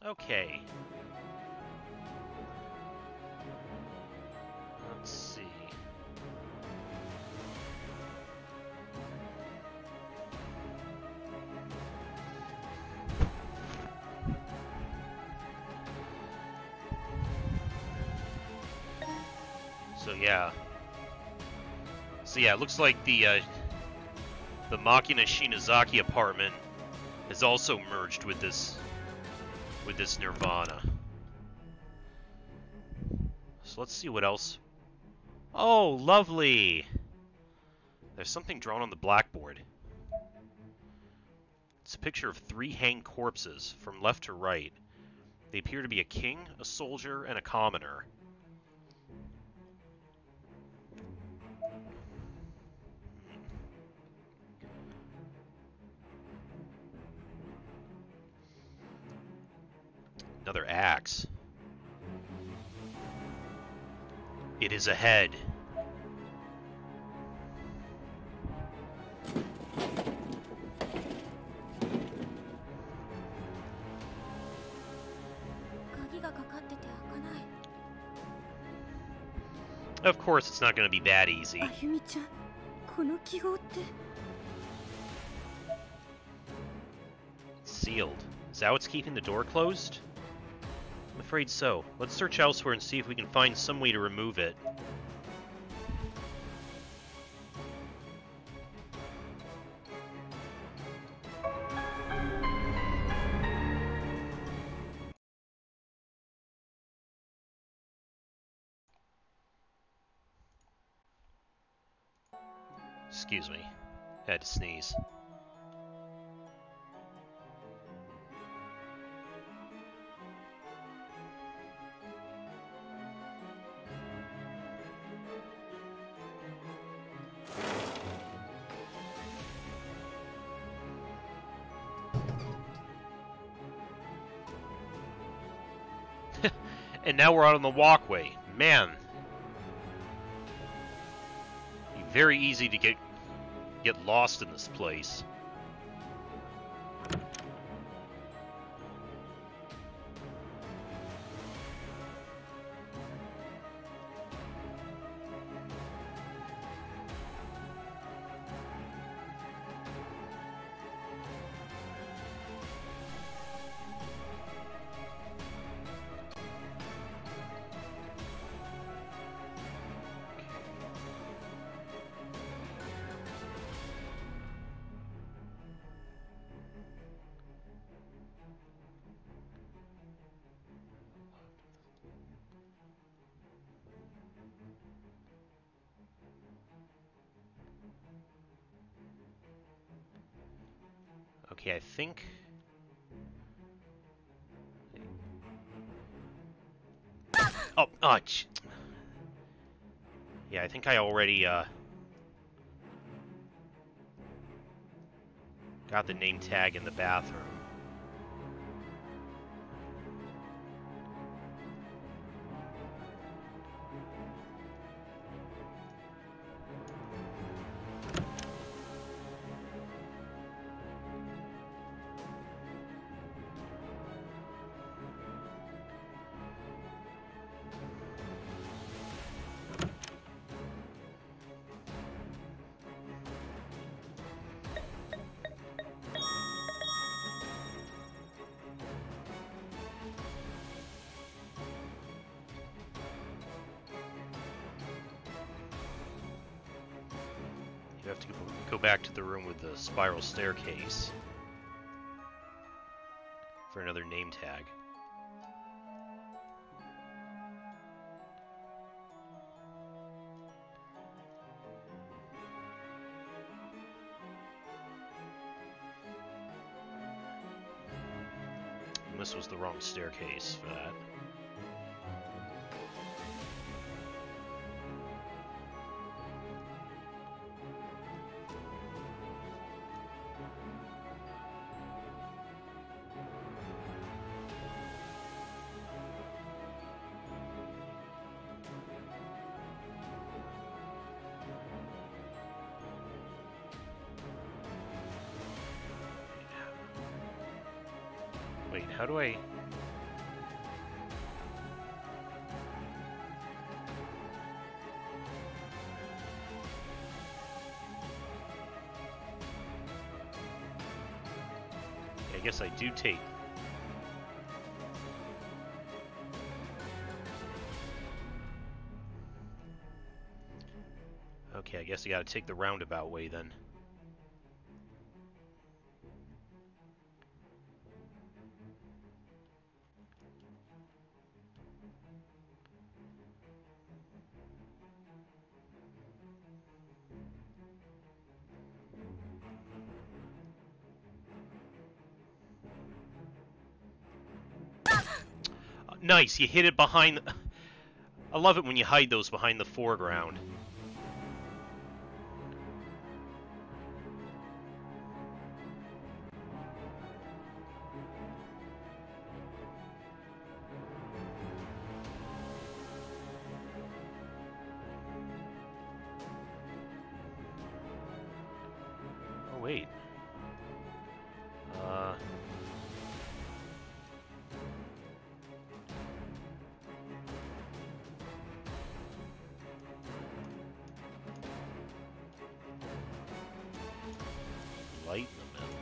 Okay. Let's see. So yeah, it looks like the Makina Shinozaki apartment is also merged with this Nirvana. So let's see what else. Oh, lovely! There's something drawn on the blackboard. It's a picture of 3 hanged corpses from left to right. They appear to be a king, a soldier, and a commoner. Another axe. It is a head. Of course, it's not going to be that easy. It's sealed. Is that what's keeping the door closed? I'm afraid so. Let's search elsewhere and see if we can find some way to remove it. Excuse me. I had to sneeze. And now we're out on the walkway. Man. It'd be very easy to get lost in this place. Okay, I think... Oh, yeah, I think I already, got the name tag in the bathroom. You have to go back to the room with the spiral staircase for another name tag. And this was the wrong staircase for that. Wait, how do I... guess I do take... Okay, I guess I gotta take the roundabout way then. Nice, you hit it behind the... I love it when you hide those behind the foreground. Oh, wait. Light in the middle.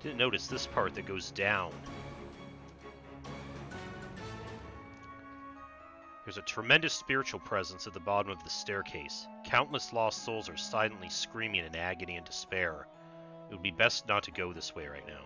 Didn't notice this part that goes down. There's a tremendous spiritual presence at the bottom of the staircase. Countless lost souls are silently screaming in agony and despair. It would be best not to go this way right now.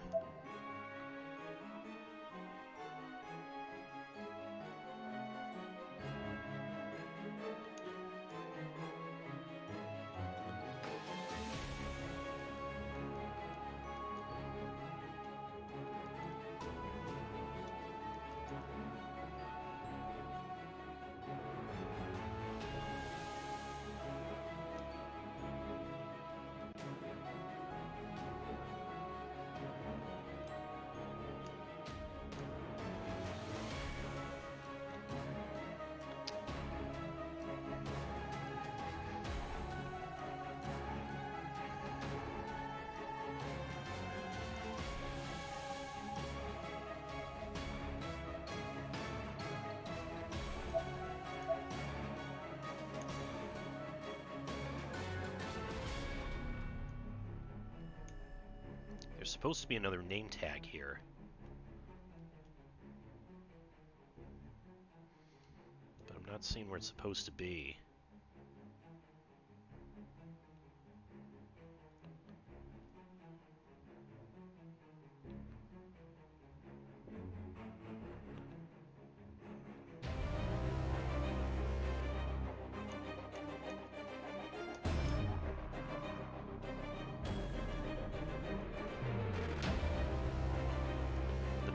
There's supposed to be another name tag here. But I'm not seeing where it's supposed to be.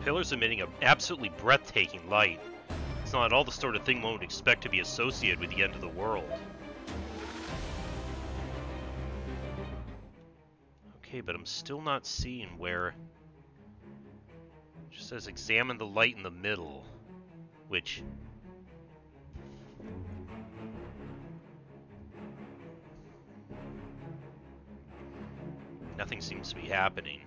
Pillars emitting an absolutely breathtaking light. It's not at all the sort of thing one would expect to be associated with the end of the world. Okay, but I'm still not seeing where... It just says examine the light in the middle, which... Nothing seems to be happening.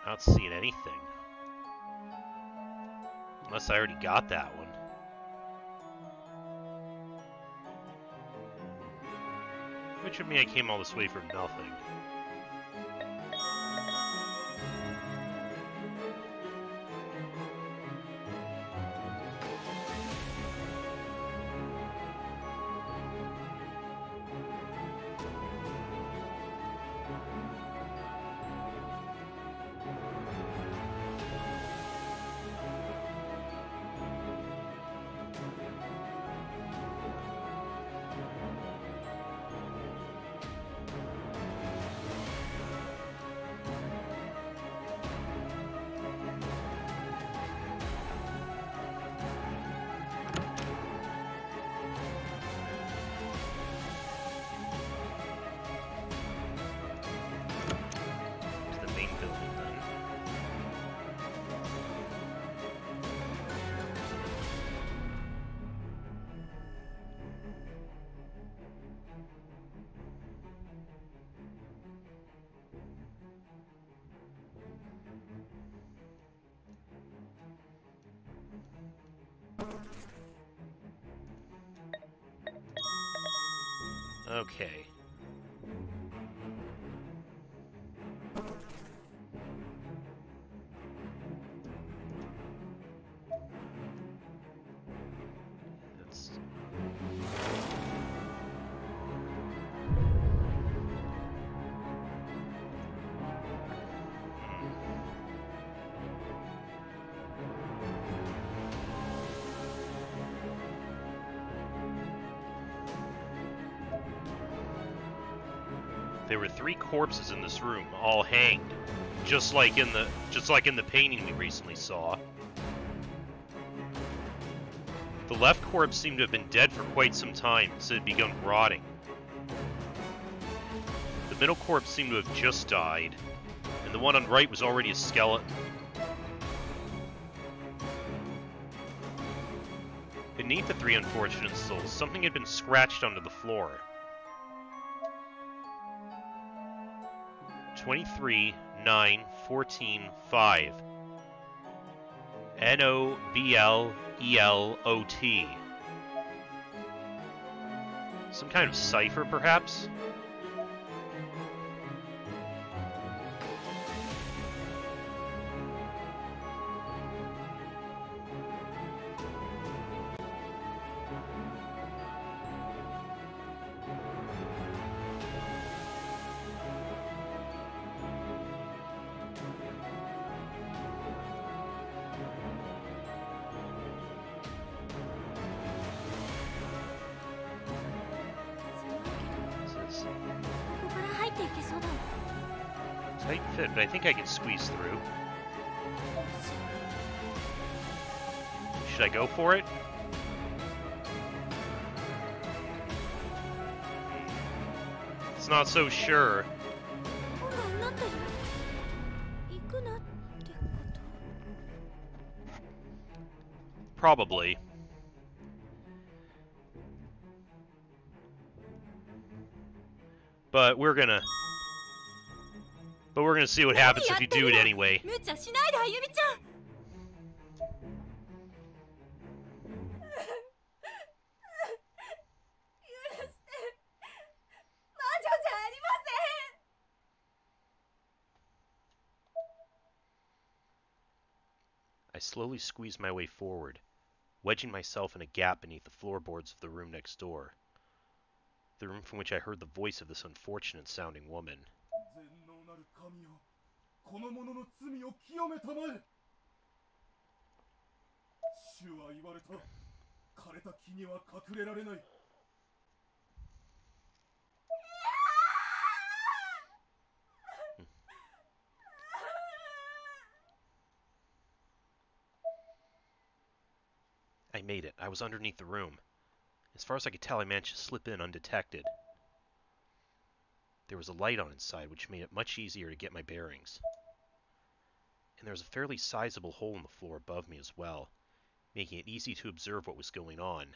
Not seeing anything. Unless I already got that one. Which would mean I came all this way for nothing. Okay. That's... There were 3 corpses in this room, all hanged, just like in the painting we recently saw. The left corpse seemed to have been dead for quite some time, as it had begun rotting. The middle corpse seemed to have just died, and the one on right was already a skeleton. Beneath the 3 unfortunate souls, something had been scratched onto the floor. 23, 9, 14, 5. Noblelot. Some kind of cipher, perhaps? Tight fit, but I think I can squeeze through. Should I go for it? It's not so sure. Probably. But we're gonna see what happens if you do it anyway. I slowly squeezed my way forward, wedging myself in a gap beneath the floorboards of the room next door. The room from which I heard the voice of this unfortunate-sounding woman. I made it. I was underneath the room. As far as I could tell, I managed to slip in undetected. There was a light on inside, which made it much easier to get my bearings. And there was a fairly sizable hole in the floor above me as well, making it easy to observe what was going on,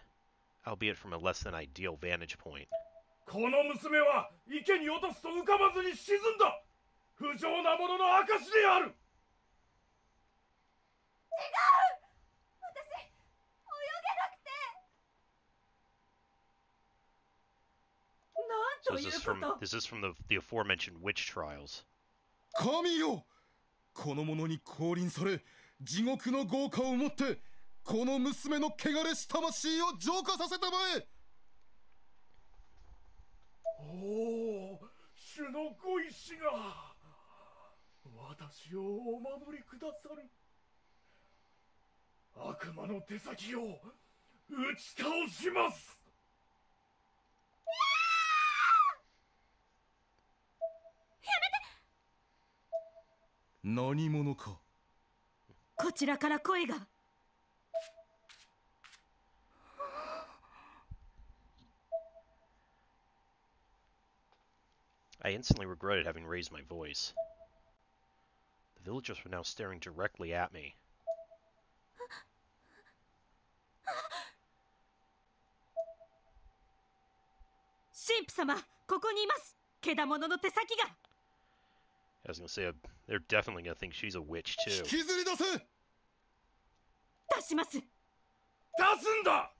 albeit from a less than ideal vantage point. So this is from the aforementioned witch trials. 神よ、この者に降臨され、地獄の豪華をもって、この娘の汚れし魂を浄化させたまえ。おお、主のご意志が私をお守りくださる。悪魔の手先を打ち倒します。何者か。こちらから声が。I instantly regretted having raised my voice. The villagers were now staring directly at me. 神父様、ここにいます。けだものの手先が。I was gonna say, they're definitely gonna think she's a witch too. 引きずり出せ。出します。出んだ。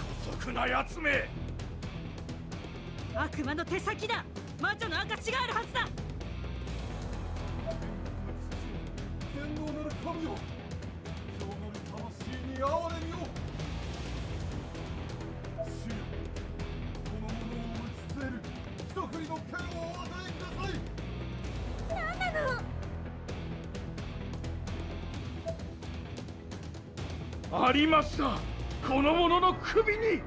姑息なやつめ。悪魔の手先だ。魔女の証があるはずだ。全能なる神よ、情なる魂に憐れみを。主よ、この者を打ち据える一振りの剣をお与えください。何なの。ありました、この者の首に。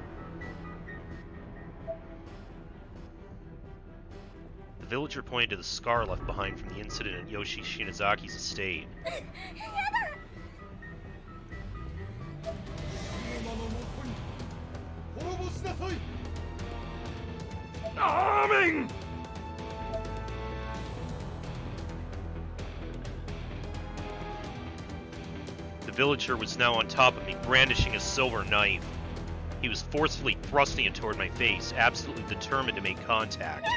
The villager pointed to the scar left behind from the incident at Yoshi Shinazaki's estate. 主の名のもとに滅ぼしなさい。アーメン。The villager was now on top of me, brandishing a silver knife. He was forcefully thrusting it toward my face, absolutely determined to make contact.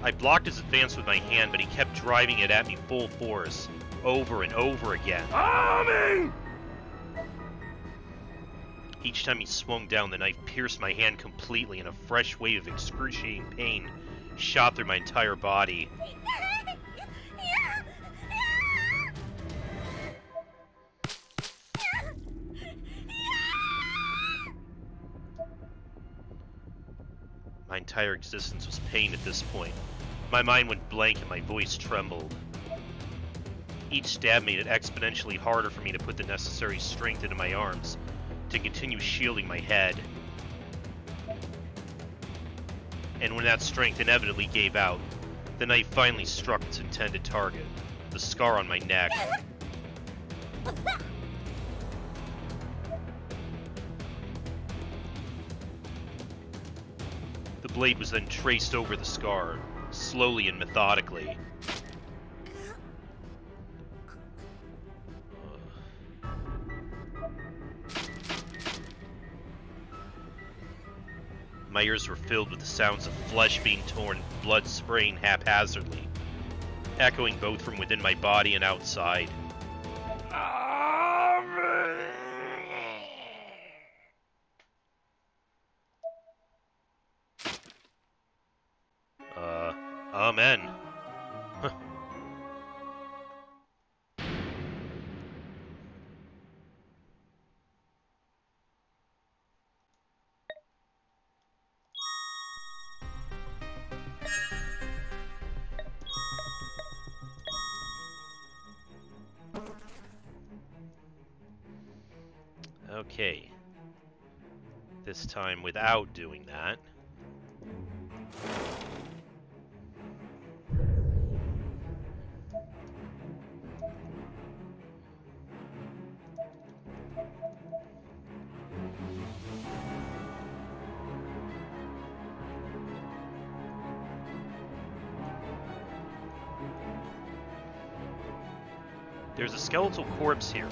I blocked his advance with my hand, but he kept driving it at me full force, over and over again. Amen! Each time he swung down, the knife pierced my hand completely, and a fresh wave of excruciating pain shot through my entire body. My entire existence was pain at this point. My mind went blank and my voice trembled. Each stab made it exponentially harder for me to put the necessary strength into my arms to continue shielding my head. And when that strength inevitably gave out, the knife finally struck its intended target, the scar on my neck. The blade was then traced over the scar, slowly and methodically. My ears were filled with the sounds of flesh being torn, blood spraying haphazardly, echoing both from within my body and outside. Amen. Okay. This time without doing that. There's a skeletal corpse here.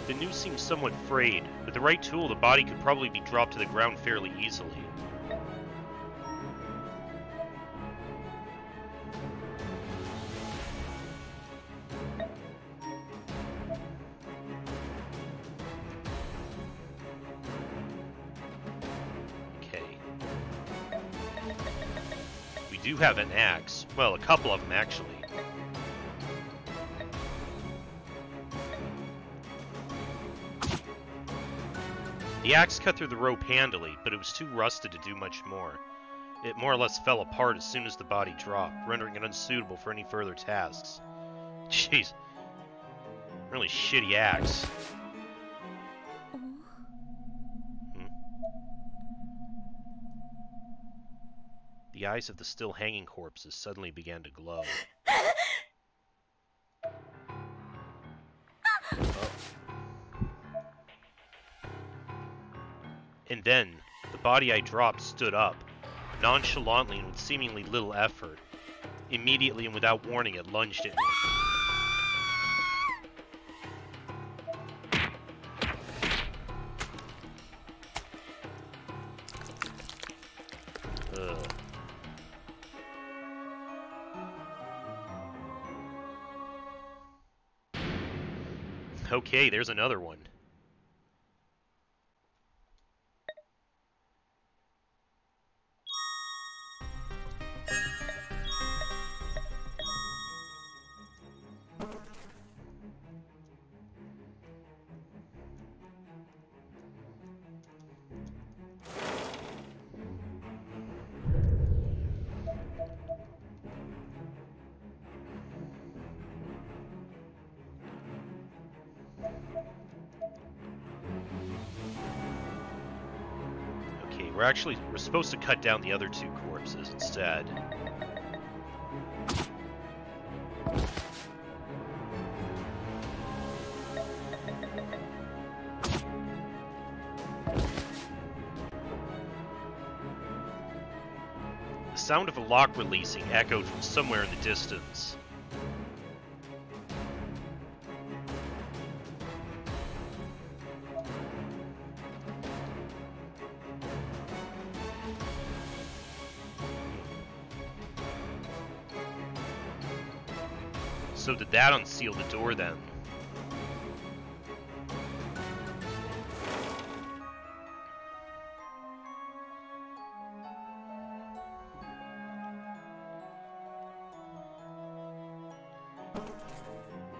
The noose seems somewhat frayed. With the right tool, the body could probably be dropped to the ground fairly easily. Okay. We do have an axe. Well, a couple of them, actually. The axe cut through the rope handily, but it was too rusted to do much more. It more or less fell apart as soon as the body dropped, rendering it unsuitable for any further tasks. Jeez. Really shitty axe. The eyes of the still hanging corpses suddenly began to glow. And then, the body I dropped stood up, nonchalantly and with seemingly little effort. Immediately and without warning, it lunged at me. Okay, there's another one. Okay, we're supposed to cut down the other two corpses instead. The sound of a lock releasing echoed from somewhere in the distance. So did that unseal the door then?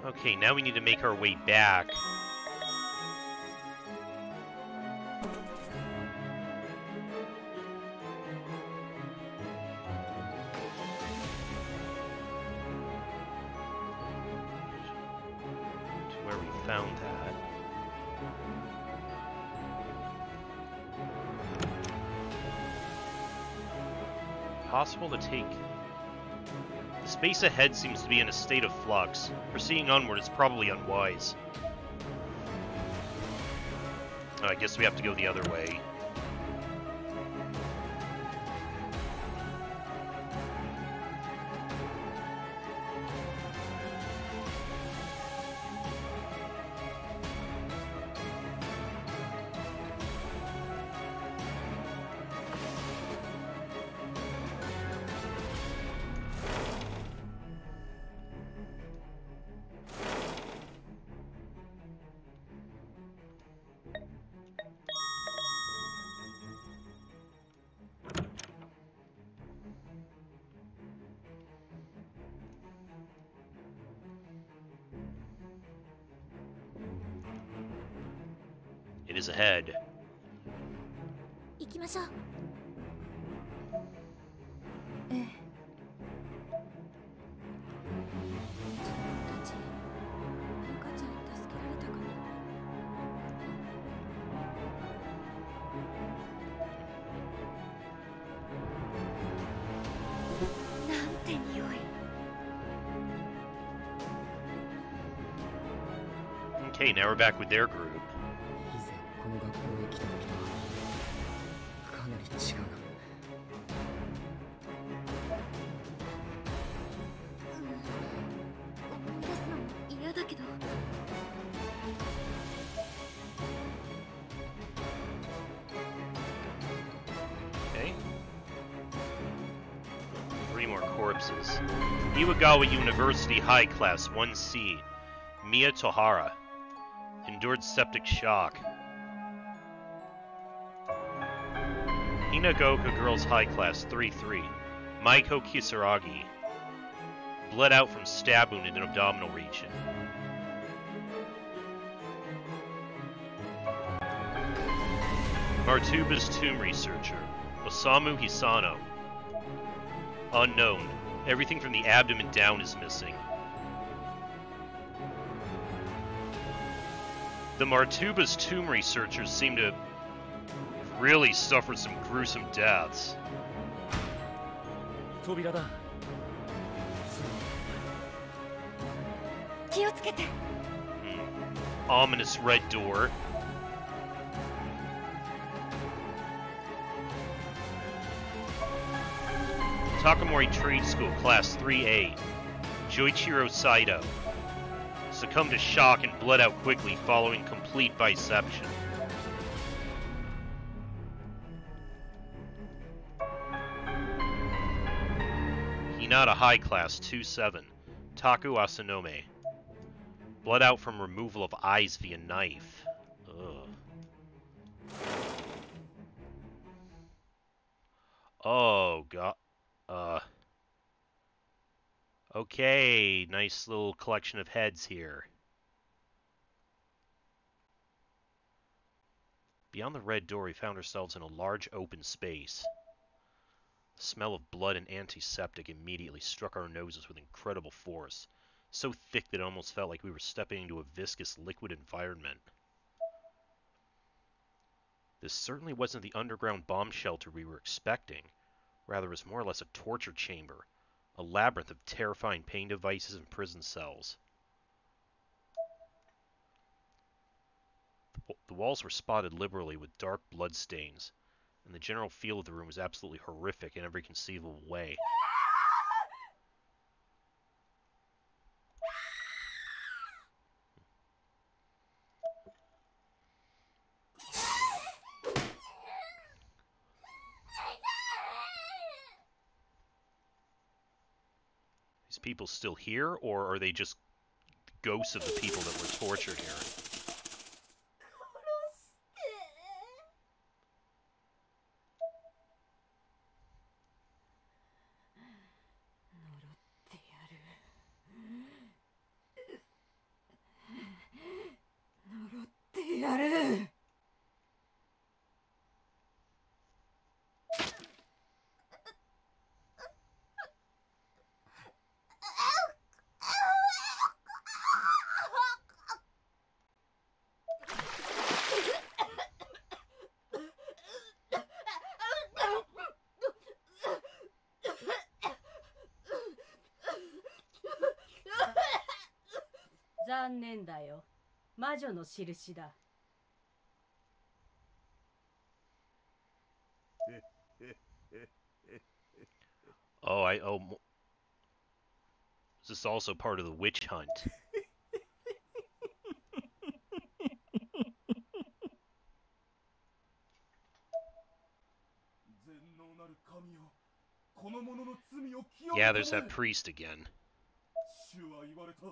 Okay, now we need to make our way back. To where we found that. Possible to take... The space ahead seems to be in a state of flux. Proceeding onward is probably unwise. Oh, I guess we have to go the other way. It is ahead. 行きましょう。ええ。たち、ゆかちゃん助けられたかな。なんて匂い。Okay, now we're back with their group. この学校へ来た時とはかなり違うな。思い出すのも嫌だけど。Okay. 3 more corpses. Iwagawa University High Class 1C. Mia Tohara. Endured septic shock. Hinagoka Girls High Class 3-3. Maiko Kisaragi. Bled out from stab wound in an abdominal region. Martuba's Tomb Researcher. Osamu Hisano. Unknown. Everything from the abdomen down is missing. The Martuba's Tomb Researchers seem to really suffered some gruesome deaths. 扉だ。気をつけて。Ominous red door. Takamori Trade School Class 3A. Joichiro Saito. Succumbed to shock and bled out quickly following complete biception. Hinata High Class 2-7. Taku Asanome. Blood out from removal of eyes via knife. Ugh. Oh, God. Okay, nice little collection of heads here. Beyond the red door, we found ourselves in a large open space. The smell of blood and antiseptic immediately struck our noses with incredible force, so thick that it almost felt like we were stepping into a viscous liquid environment. This certainly wasn't the underground bomb shelter we were expecting. Rather, it was more or less a torture chamber, a labyrinth of terrifying pain devices and prison cells. The walls were spotted liberally with dark blood stains, and the general feel of the room was absolutely horrific in every conceivable way. These people still here, or are they just ghosts of the people that were tortured here? Is this also part of the witch hunt? 全能なる神よ、この者の罪を清め Yeah, たま there's え。 that priest again. 主は言われた。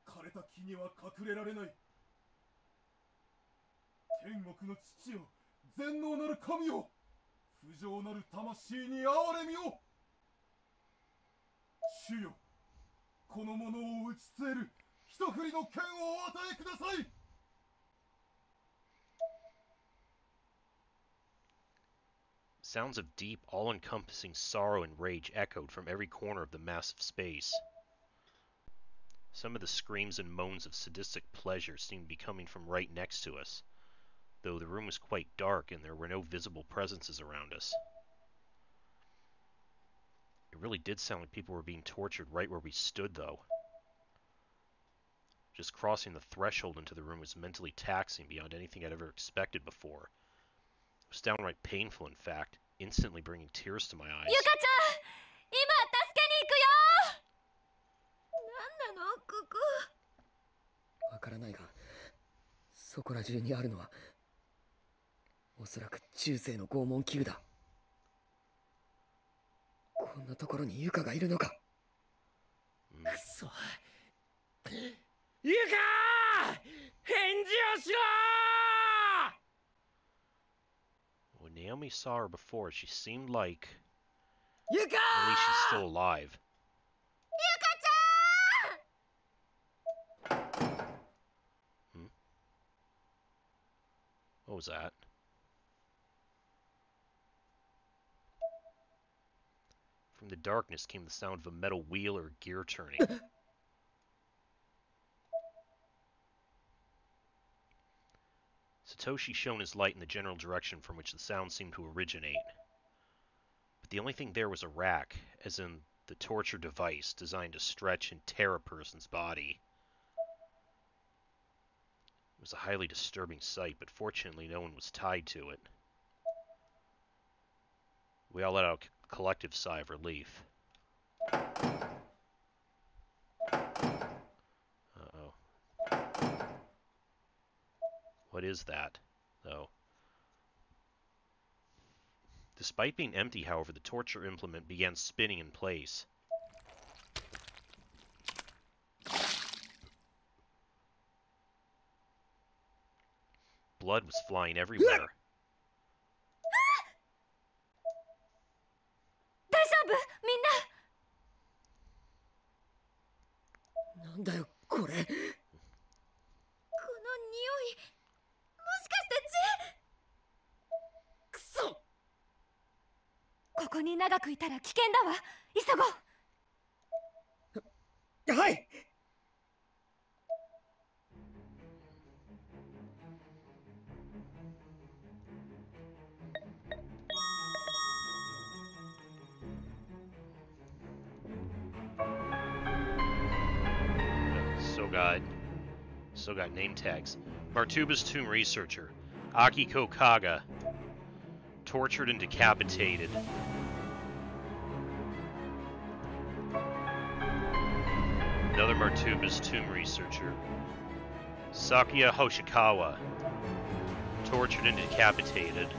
枯れた木には隠れられない。天国の父よ、全能なる神よ、不浄なる魂に憐れみを。主よ、この者を打ち据える一振りの剣をお与えください。 Sounds of deep, all-encompassing sorrow and rage echoed from every corner of the massive space. Some of the screams and moans of sadistic pleasure seemed to be coming from right next to us, though the room was quite dark and there were no visible presences around us. It really did sound like people were being tortured right where we stood, though. Just crossing the threshold into the room was mentally taxing beyond anything I'd ever expected before. It was downright painful, in fact, instantly bringing tears to my eyes. Yuka-chan! 今助けに行くよ！なんなのここ。わからないが、そこら中にあるのはおそらく中世の拷問器具だ。こんなところにユカがいるのか。くそ。ユカ！返事をしろ！ When Naomi saw her before, she seemed like... Yuka! At least she's still alive. Hmm? What was that? From the darkness came the sound of a metal wheel or gear turning. Satoshi shone his light in the general direction from which the sound seemed to originate. But the only thing there was a rack, as in the torture device designed to stretch and tear a person's body. It was a highly disturbing sight, but fortunately no one was tied to it. We all let out a collective sigh of relief. Uh-oh. What is that, though? Despite being empty, however, the torture implement began spinning in place. blood was flying everywhere. 大丈夫みんな。なんだよこれ。この匂い、もしかして血。くそ。ここに長くいたら危険だわ。急ごう。はい。Still got name tags. Martuba's tomb researcher, Akiko Kaga, tortured and decapitated. Another Martuba's tomb researcher, Sakuya Hoshikawa, tortured and decapitated.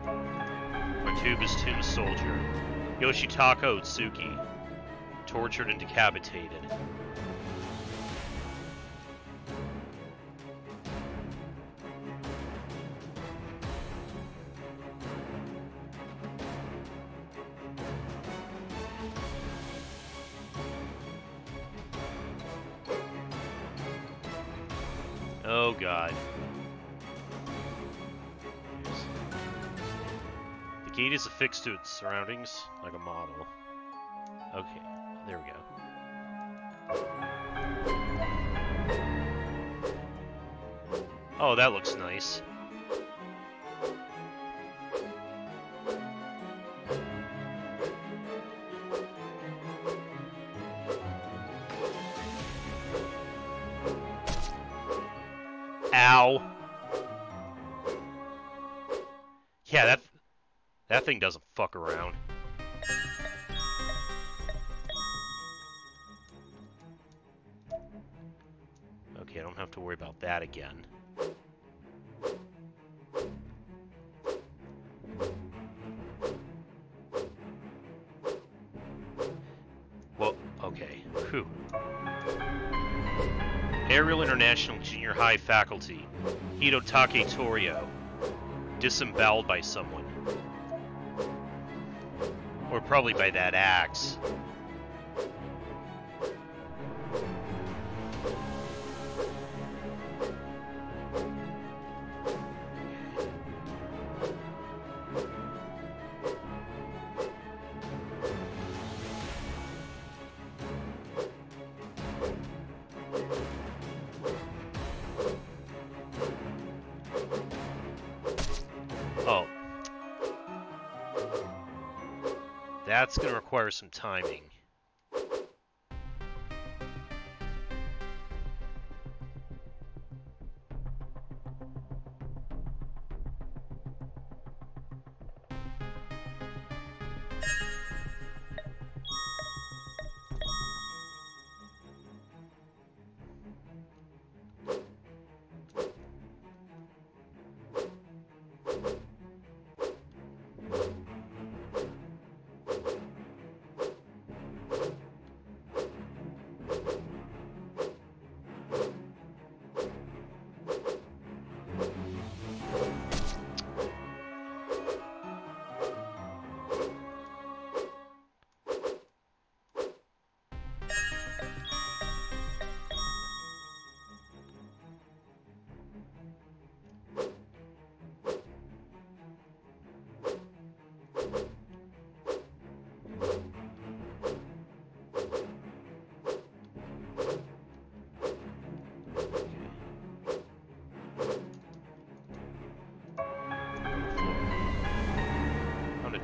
Martuba's tomb soldier, Yoshitaka Otsuki, tortured and decapitated. Oh god. The gate is affixed to its surroundings like a model. Okay, there we go. Oh, that looks nice. Ow. Yeah, that thing doesn't fuck around. Okay, I don't have to worry about that again. Well, okay. Whew. Aerial International Junior High faculty, Hidotake Torio, disemboweled by someone. Or probably by that axe. Oh. That's going to require some timing.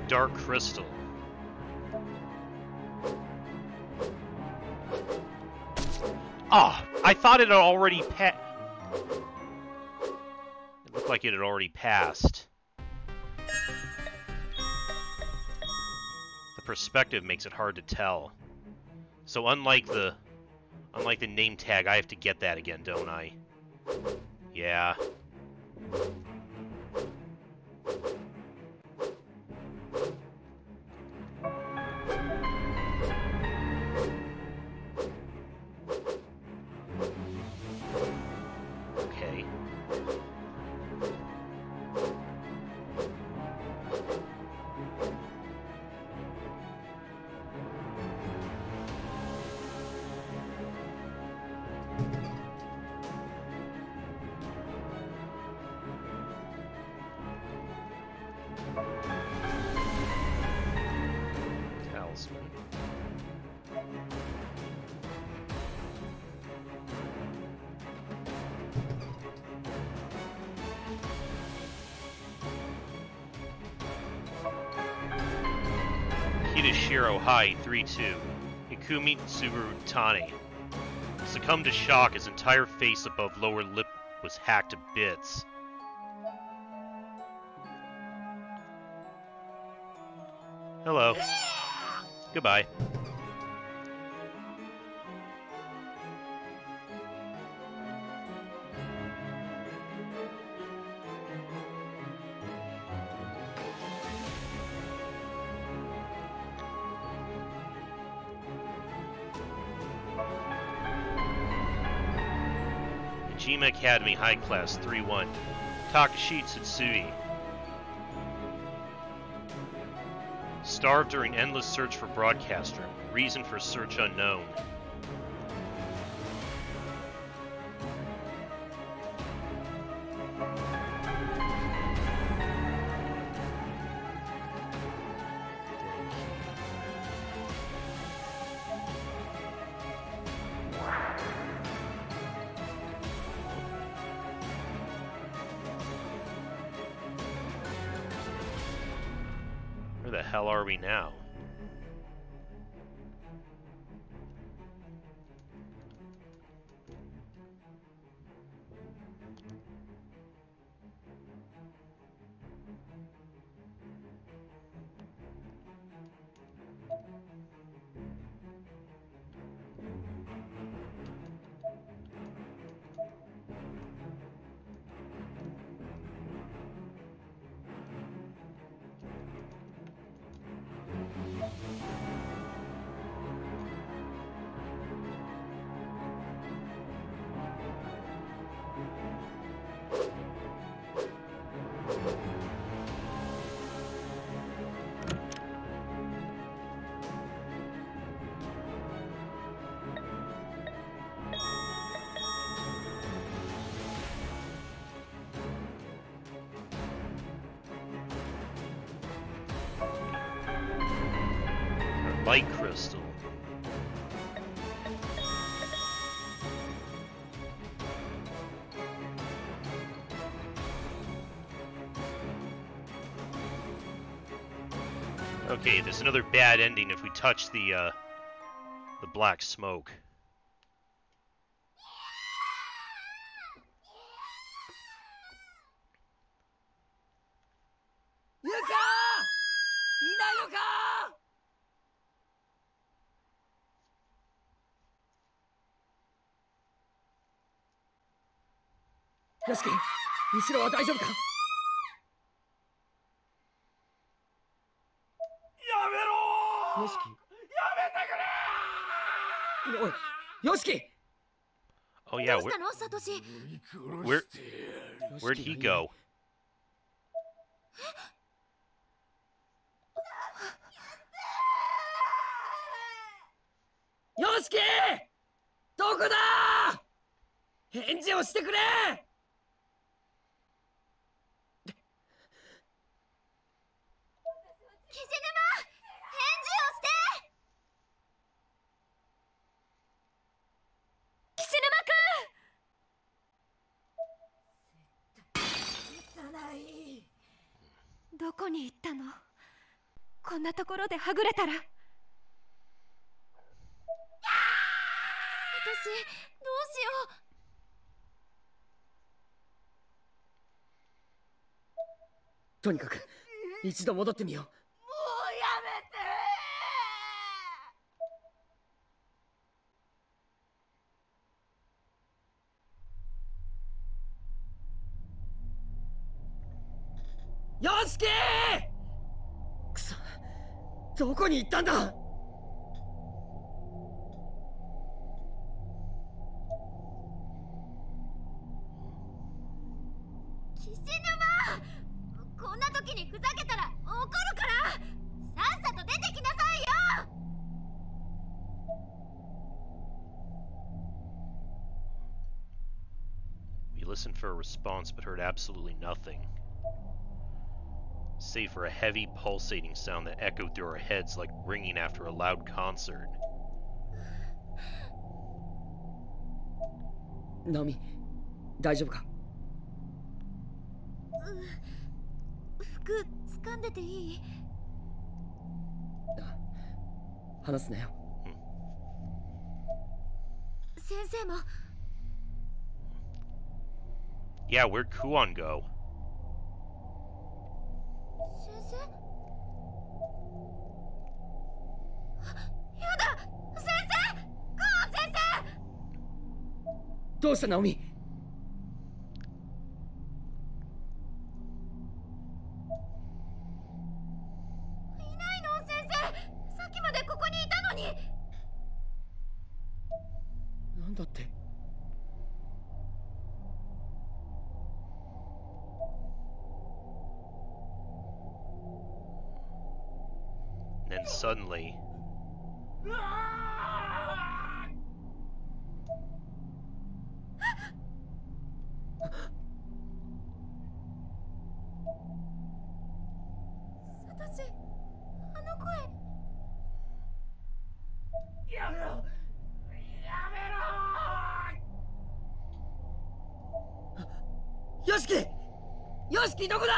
Dark crystal. Ah, I thought it had already It looked like it had already passed. The perspective makes it hard to tell. So unlike the name tag, I have to get that again, don't I? Yeah. Negative Shiro Hai 3-2. Ikumi Tsurutane succumbed to shock. His entire face above lower lip was hacked to bits. Hello. Goodbye. Jima Academy High Class 3-1. Takashi Tsutsui. Starved during endless search for broadcaster. Reason for search unknown. Where the hell are we now? Light crystal. Okay, there's another bad ending if we touch the black smoke.よしき、後ろは大丈夫か？やめろー！よしき、やめてくれおい、よしき。 Oh yeah, どうしたのサトシ？ where'd he go? よしき、どこだ？返事をしてくれ！キシヌマ、返事をして！キシヌマくん！許さない。どこに行ったの？こんなところではぐれたら。サトシ、どうしよう。とにかく一度戻ってみよう。もうやめてよしき！くそ、どこに行ったんだ？キシヌマ、こんな時にふざけたら怒るから、さっさと出てきなさいよ。We listened for a response but heard absolutely nothing, save for a heavy pulsating sound that echoed through our heads like ringing after a loud concert. ナオミ、大丈夫か？服掴んでていい？話すなよ。先生も。Yeah, where'd Kuon go? 先生？やだ！先生！クオン先生！どうしたナオミ？いないの先生！さっきまでここにいたのに！なんだって。And then suddenly, サトシ、あの声。やめろ、やめろ。よしき、よしきどこだ？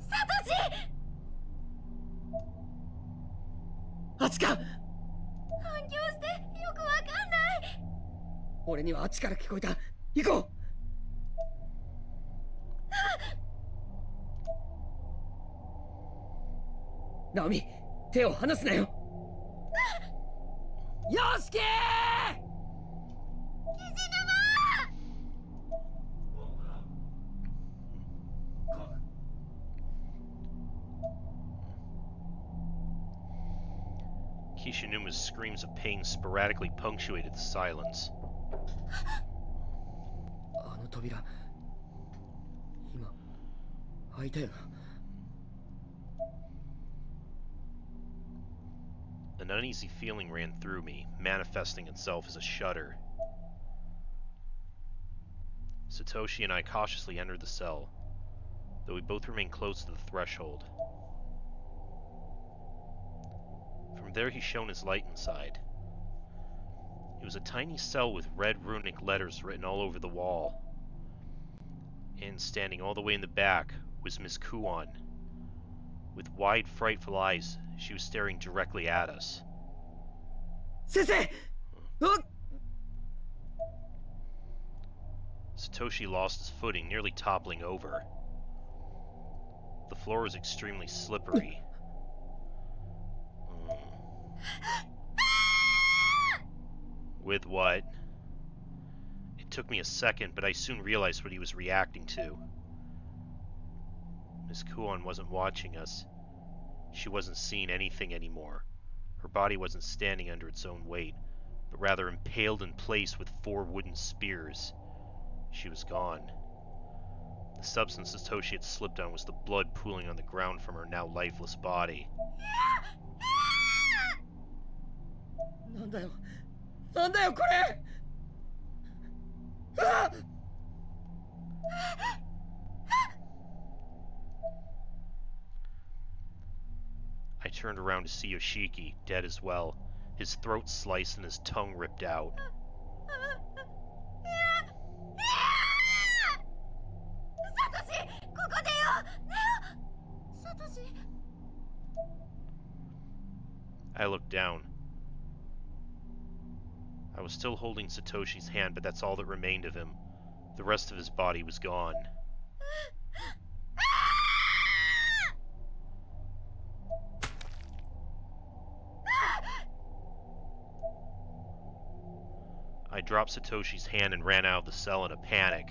サトシ！あっちか。反響してよくわかんない。俺にはあっちから聞こえた。行こう。ナオミ、手を離すなよ。よしきー！キジKishinuma's screams of pain sporadically punctuated the silence. あの扉、今開いたよな。An uneasy feeling ran through me, manifesting itself as a shudder. Satoshi and I cautiously entered the cell, though we both remained close to the threshold. From there he shone his light inside. It was a tiny cell with red runic letters written all over the wall. And standing all the way in the back was Miss Kuon. With wide, frightful eyes, she was staring directly at us. 先生！ Satoshi lost his footing, nearly toppling over. The floor was extremely slippery. With what? It took me a second, but I soon realized what he was reacting to. Miss Kuon wasn't watching us. She wasn't seeing anything anymore. Her body wasn't standing under its own weight, but rather impaled in place with 4 wooden spears. She was gone. The substance Satoshi had slipped on was the blood pooling on the ground from her now lifeless body. なんだよ、なんだよこれ！あっ！ I turned around to see Yoshiki, dead as well, his throat sliced and his tongue ripped out. I looked down. I was still holding Satoshi's hand, but that's all that remained of him. The rest of his body was gone. I dropped Satoshi's hand and ran out of the cell in a panic.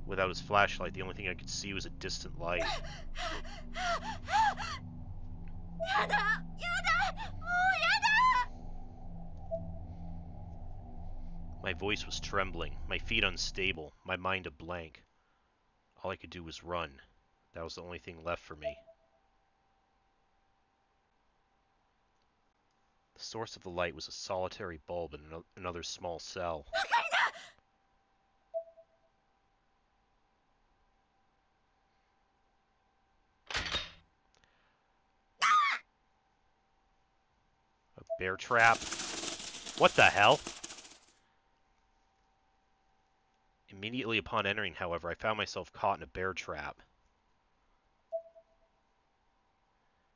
Without his flashlight, the only thing I could see was a distant light. My voice was trembling, my feet unstable, my mind a blank. All I could do was run. That was the only thing left for me. The source of the light was a solitary bulb in another small cell. A bear trap? What the hell? Immediately upon entering, however, I found myself caught in a bear trap.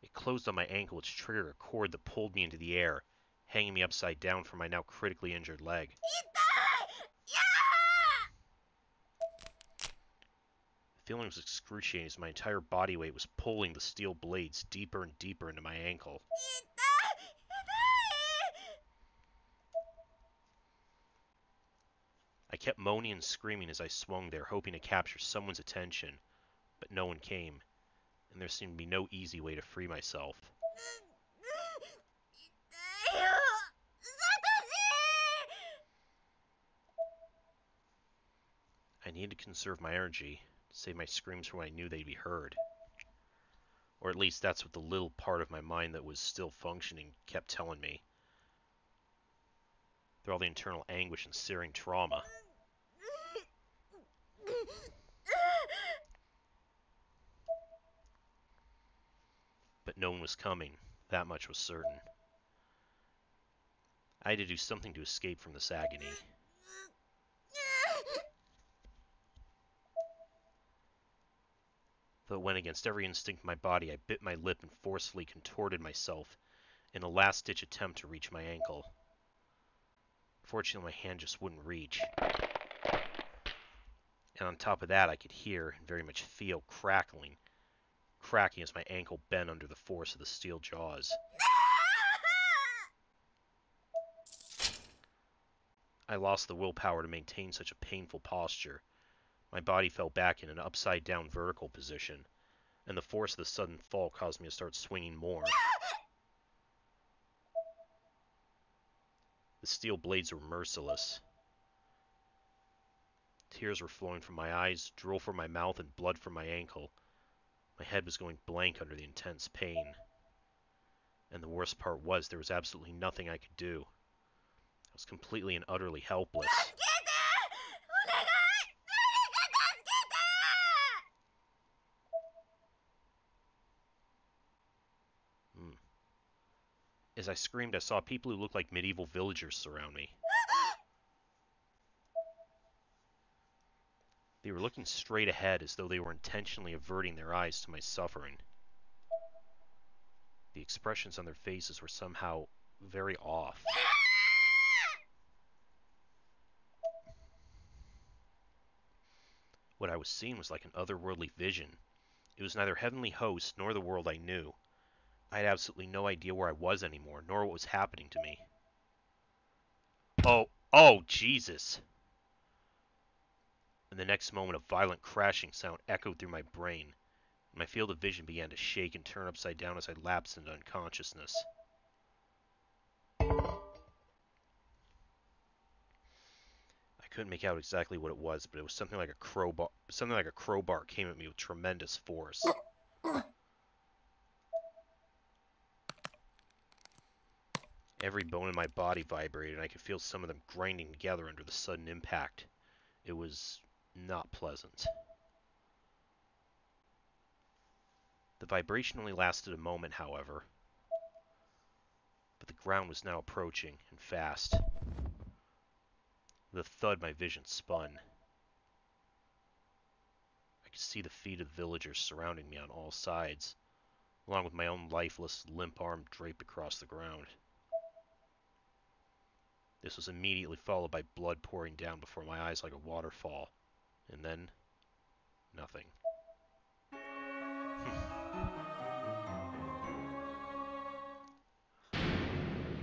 It closed on my ankle, which triggered a cord that pulled me into the air, hanging me upside down from my now critically injured leg. The feeling was excruciating as my entire body weight was pulling the steel blades deeper and deeper into my ankle. I kept moaning and screaming as I swung there, hoping to capture someone's attention, but no one came, and there seemed to be no easy way to free myself. I needed to conserve my energy, to save my screams for when I knew they'd be heard. Or at least that's what the little part of my mind that was still functioning kept telling me. Through all the internal anguish and searing trauma. But no one was coming, that much was certain. I had to do something to escape from this agony. Though it went against every instinct in my body, I bit my lip and forcefully contorted myself in a last-ditch attempt to reach my ankle. Fortunately, my hand just wouldn't reach. And on top of that, I could hear and very much feel cracking as my ankle bent under the force of the steel jaws. I lost the willpower to maintain such a painful posture. My body fell back in an upside-down vertical position, and the force of the sudden fall caused me to start swinging more. The steel blades were merciless. Tears were flowing from my eyes, drool from my mouth, and blood from my ankle. My head was going blank under the intense pain. And the worst part was, there was absolutely nothing I could do. I was completely and utterly helpless. As I screamed, I saw people who looked like medieval villagers surround me. They were looking straight ahead as though they were intentionally averting their eyes to my suffering. The expressions on their faces were somehow very off. What I was seeing was like an otherworldly vision. It was neither heavenly hosts nor the world I knew. I had absolutely no idea where I was anymore, nor what was happening to me. Oh, Jesus! In the next moment, a violent crashing sound echoed through my brain, and my field of vision began to shake and turn upside down as I lapsed into unconsciousness. I couldn't make out exactly what it was, but it was something like a crowbar. Something like a crowbar came at me with tremendous force. Every bone in my body vibrated, and I could feel some of them grinding together under the sudden impact. It was not pleasant. The vibration only lasted a moment, however, but the ground was now approaching, and fast. With a thud, my vision spun. I could see the feet of the villagers surrounding me on all sides, along with my own lifeless, limp arm draped across the ground. This was immediately followed by blood pouring down before my eyes like a waterfall. And then, nothing.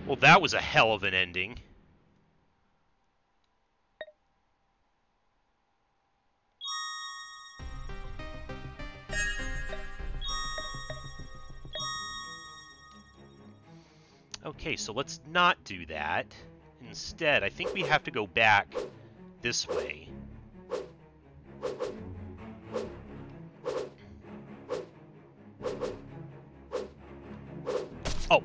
Well, that was a hell of an ending. Okay, so let's not do that. Instead, I think we have to go back this way. Oh.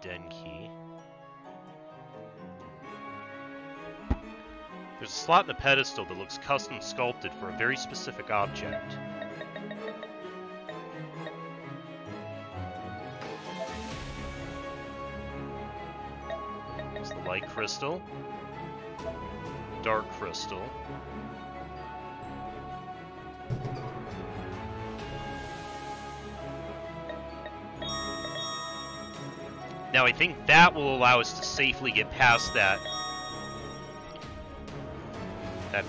den key. There's a slot in the pedestal that looks custom sculpted for a very specific object. There's the light crystal, dark crystal, now I think that will allow us to safely get past that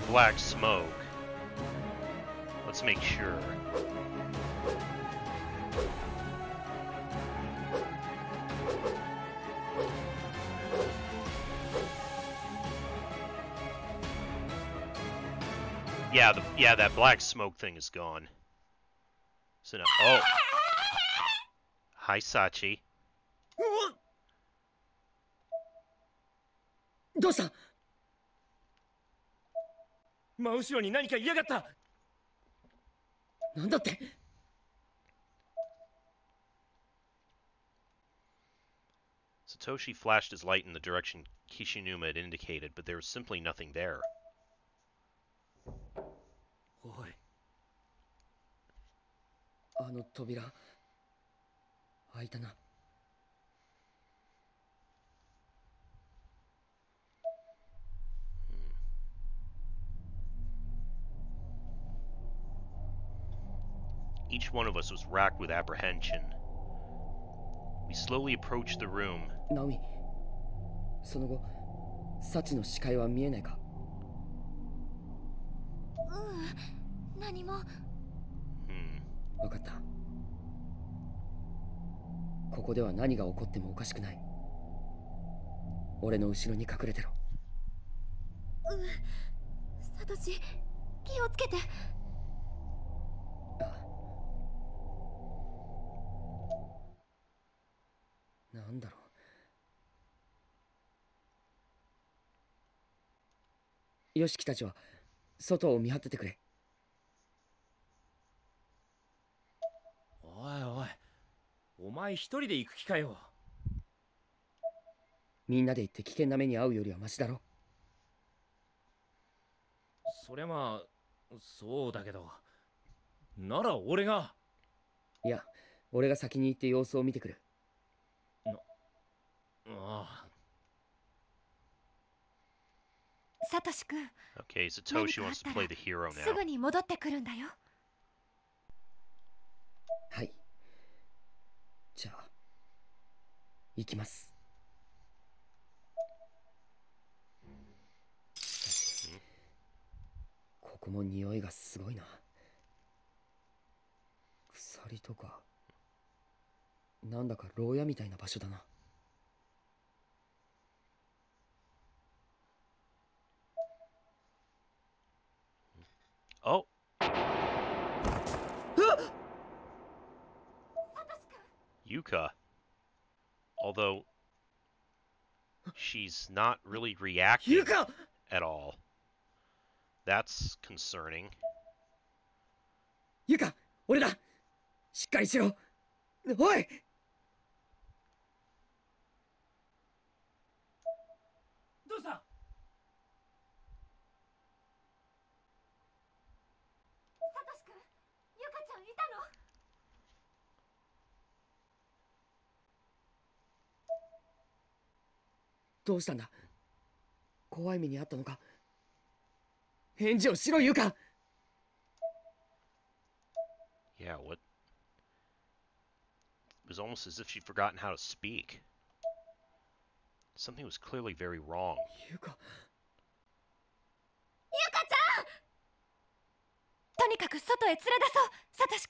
black smoke. Let's make sure. Yeah, that black smoke thing is gone. So now, oh. Hi, Sachi. どうした？真後ろに何かいやがった。なんだって？ Satoshi flashed his light in the direction Kishinuma had indicated, but there was simply nothing there. おい。あの扉開いたな。Each one of us was racked with apprehension. We slowly approached the room. ナオミ、その後、サチの視界は見えないか？何も。分かった。ここでは何が起こってもおかしくない。俺の後ろに隠れてろ。サトシ、気をつけて。なんだろう。よしきたちは外を見張っててくれ。おいおい、お前一人で行く気かよ。みんなで行って危険な目に遭うよりはマシだろ。そりゃまあそうだけど、なら俺が。いや、俺が先に行って様子を見てくる。ああ。サトシ君。Okay, Satoshi wants to play the hero now. すぐに戻ってくるんだよ。はい。じゃあ、行きます。ここも匂いがすごいな。鎖とか、なんだか牢屋みたいな場所だな。Oh. Yuka. Although she's not really reacting at all. That's concerning. ユカ、俺だ。しっかりしろ。おい。どうした？サトシ君、ユカちゃんいたの？どうしたんだ？怖い目にあったのか？返事をしろ、ユカ。Yeah, what? It was almost as if she'd forgotten how to speak. Something was clearly very wrong. ユカ。ユカちゃん！とにかく外へ連れ出そう、サトシ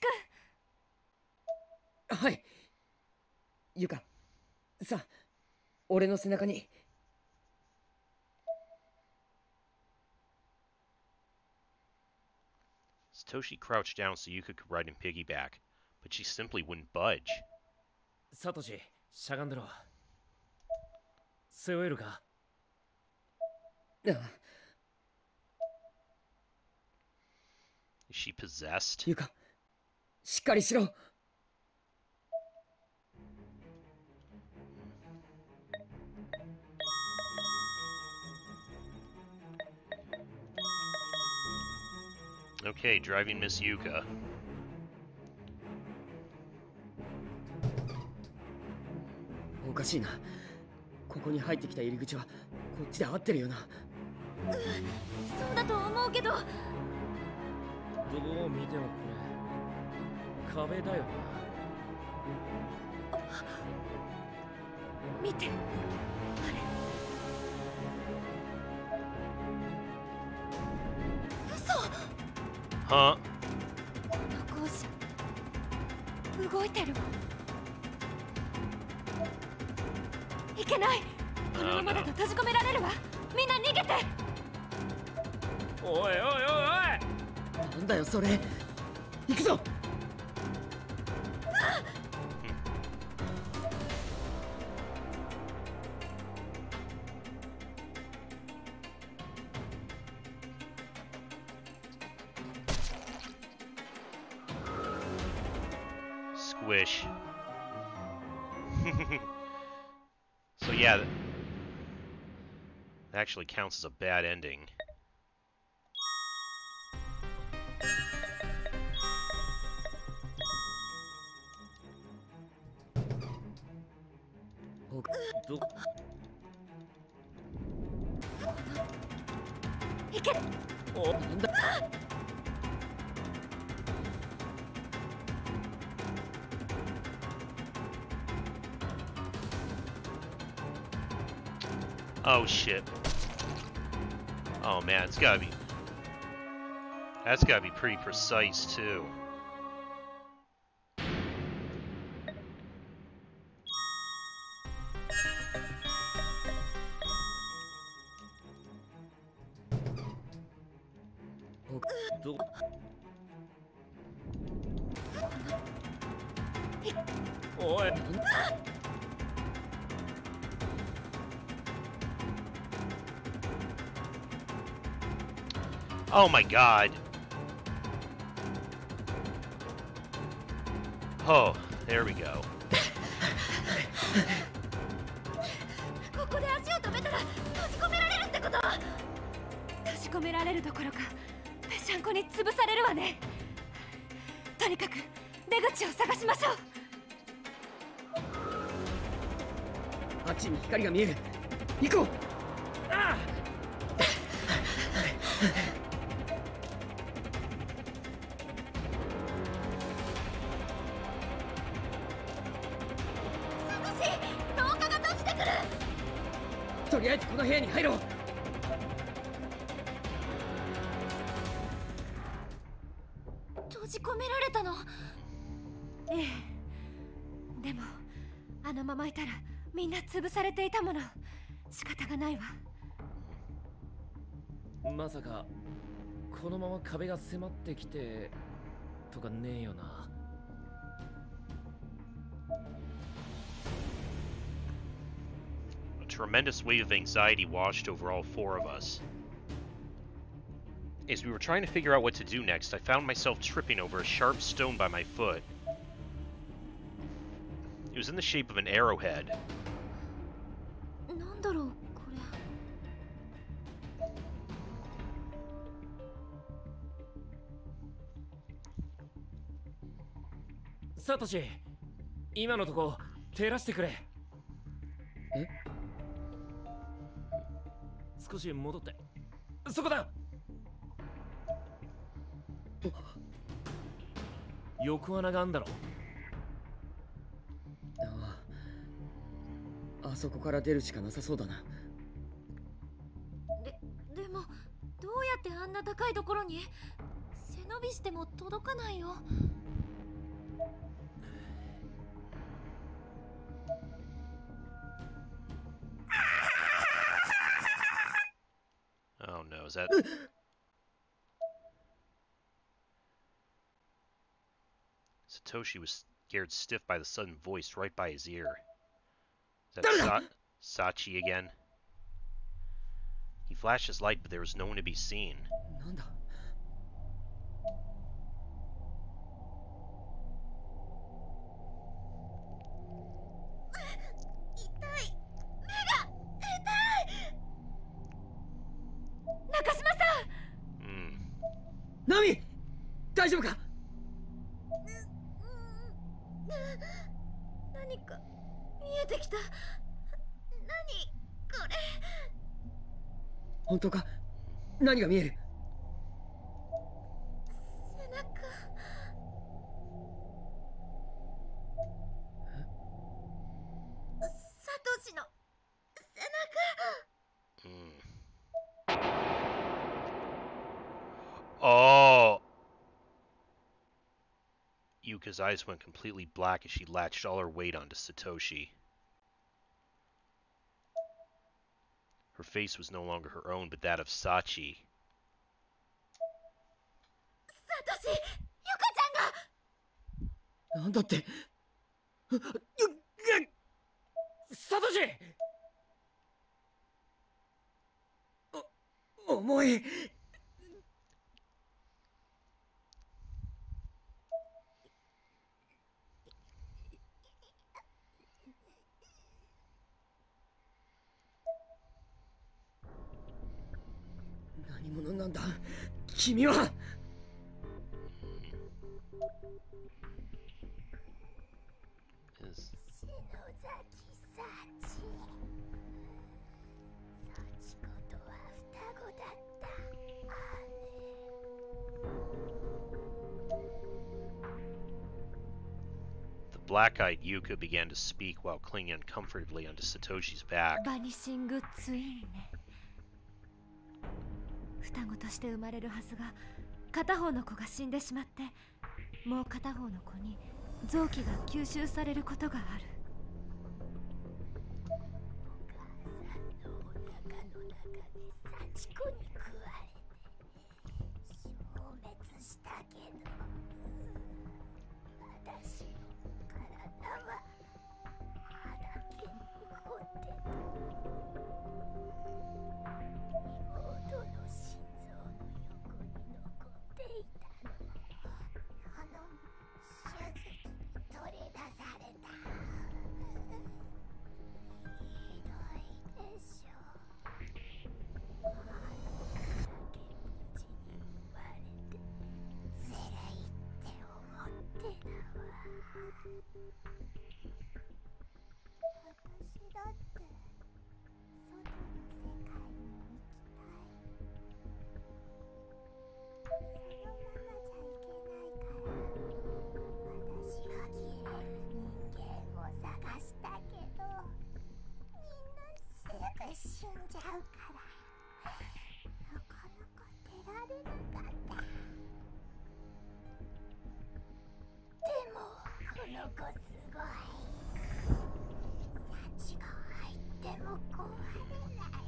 君。はい。ユカ、さあ、俺の背中に。Satoshi crouched down so Yuka could ride and piggyback, but she simply wouldn't budge. サトシ、しゃがんでろ。背負えるか？ああ。Is she possessed? ユカ、しっかりしろ。Okay, driving Miss Yuka. おかしいな。ここに入ってきた入り口はこっちで合ってるよな。そうだと思うけど。どう見てもこれ壁だよ見て、嘘。Huh? この校舎動いてるわ。いけない。このままだと閉じ込められるわ。みんな逃げて。おいおいおいおい。なんだよそれ。行くぞ。Squish. So yeah, that actually counts as a bad ending. Oh shit. Oh man, it's gotta be... That's gotta be pretty precise too. Oh my god. Oh, there we go. ここで足を止めたら閉じ込められるってこと。閉じ込められるどころかぺしゃんこに潰されるわね。とにかく出口を探しましょう。あっちに光が見える。行こう。ああ。とりあえずこの部屋に入ろう。閉じ込められたの。ええ。でもあのままいたらみんな潰されていたもの。仕方がないわ。まさかこのまま壁が迫ってきてとかねえよな。A tremendous wave of anxiety washed over all four of us. As we were trying to figure out what to do next, I found myself tripping over a sharp stone by my foot. It was in the shape of an arrowhead. なんだろうこれ。サトシ、今のとこ照らしてくれ。え？少し戻って。そこだ。横穴があんだろ。あそこから出るしかなさそうだな。でもどうやってあんな高いところに。背伸びしても届かないよ。Oh no, is that... Satoshi was scared stiff by the sudden voice right by his ear. Is that Sachi again? He flashed his light, but there was no one to be seen. なんだ。中島さん。ナミ、大丈夫か？何か見えてきた。何これ。本当か？何が見える？背中。サトシの背中。Oh. Yuka's eyes went completely black as she latched all her weight onto Satoshi. Her face was no longer her own, but that of Sachi. サトシ、ユカちゃんが。なんだって。サトシ。重い。何者なんだ君は。The black-eyed Yuka began to speak while clinging uncomfortably onto Satoshi's back. バニシングツインね。双子として生まれるはずが片方の子が死んでしまって、もう片方の子に臓器が吸収されることがある。お母さんのお腹の中で幸子に食われて消滅したけど、私の体は歯だけ残ってた。妹の心臓の横に残っていたの。手術に取り出された。ひどいでしょ。あの子だけ無事に生まれてずるいって思ってたわ。私だって外の世界に行きたい。そのままじゃいけないから、私が消える人間を探したけど、みんなすぐ死んじゃうから、なかなか出られなかった。でもこの子すごい。幸が入っても壊れない。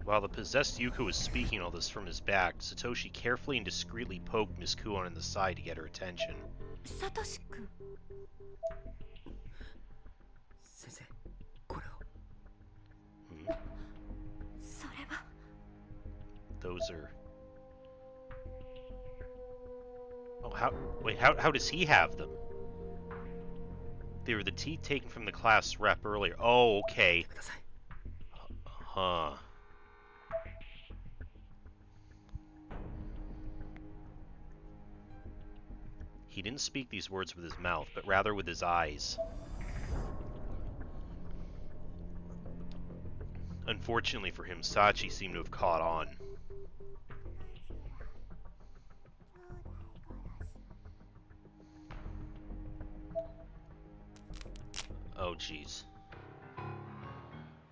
While the possessed Yuka was speaking all this from his back, Satoshi carefully and discreetly poked Miss Kuon in the side to get her attention. サトシ君。先生、これを。それは。Those are... Oh, how does he have them? They were the teeth taken from the class rep earlier. Oh, okay. ください。Huh. He didn't speak these words with his mouth, but rather with his eyes. Unfortunately for him, Sachi seemed to have caught on. Oh, jeez.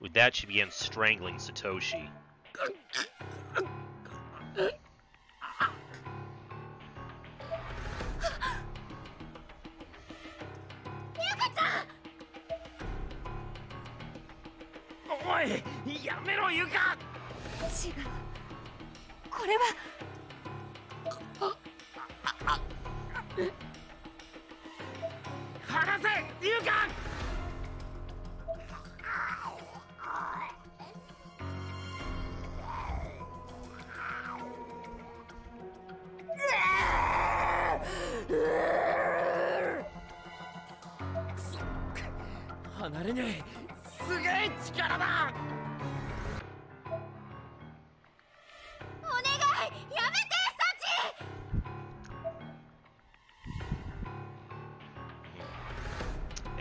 With that, she began strangling Satoshi. Oi! やめろ、ユカ！違う。これは離せユカ。離れねえ。すげえ力だ。お願いやめてサチ。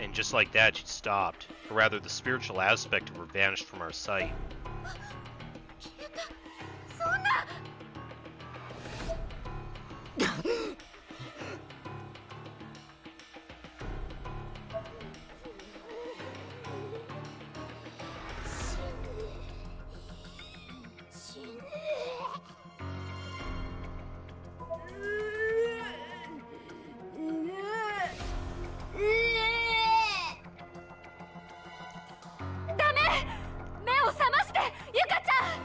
And just like that, she stopped. Or rather, the spiritual aspect of her vanished from our sight. 消えた。そんな。死ぬ。ダメ。目を覚ましてゆかちゃん。